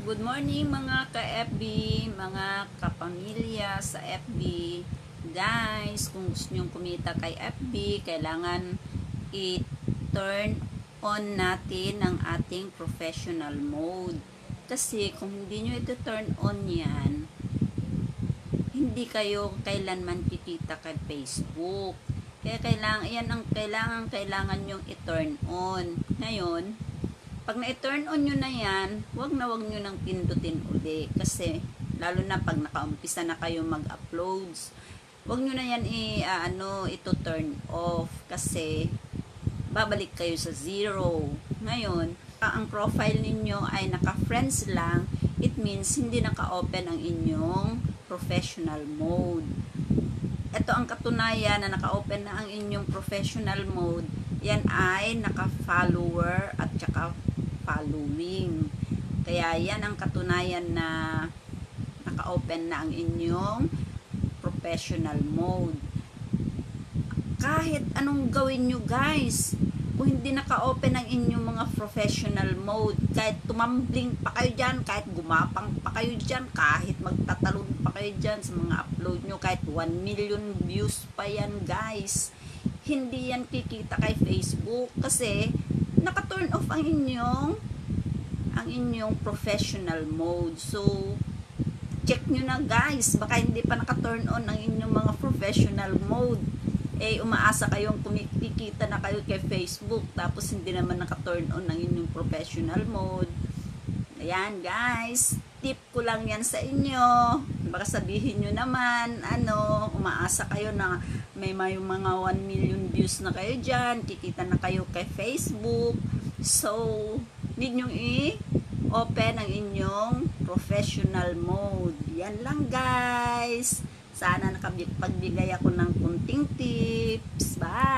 Good morning mga ka-FB, mga kapamilya sa FB. Guys, kung gusto nyong kumita kay FB, kailangan i-turn on natin ang ating professional mode. Kasi kung hindi nyo ito turn on yan, hindi kayo kailanman kikita kay Facebook. Kaya yan ang kailangan nyong i-turn on. Ngayon, pag na-turn on nyo na yan, wag nyo nang pindutin uli. Kasi, lalo na pag nakaumpisa na kayo mag-uploads, wag nyo na yan ito turn off. Kasi, babalik kayo sa zero. Ngayon, ang profile ninyo ay naka-friends lang, it means hindi naka-open ang inyong professional mode. Ito ang katunayan na naka-open na ang inyong professional mode. Yan ay naka-follower at saka following. Kaya yan ang katunayan na naka-open na ang inyong professional mode. Kahit anong gawin nyo guys, kung hindi naka-open ang inyong mga professional mode, kahit tumambling pa kayo dyan, kahit gumapang pa kayo dyan, kahit magtatalon pa kayo dyan sa mga upload nyo, kahit 1 million views pa yan guys, hindi yan kikita kay Facebook kasi naka-turn off ang inyong professional mode. So, check nyo na guys, baka hindi pa naka-turn on ang inyong mga professional mode. Umaasa kayong kumikita na kayo kay Facebook tapos hindi naman naka-turn on ang inyong professional mode. Ayan guys, tip ko lang yan sa inyo. Baka sabihin nyo naman, umaasa kayo na may mga 1 million views na kayo dyan, kikita na kayo kay Facebook. So, need nyo i-open ang inyong professional mode. Yan lang guys. Sana nakapagbigay ako ng kunting tips. Bye!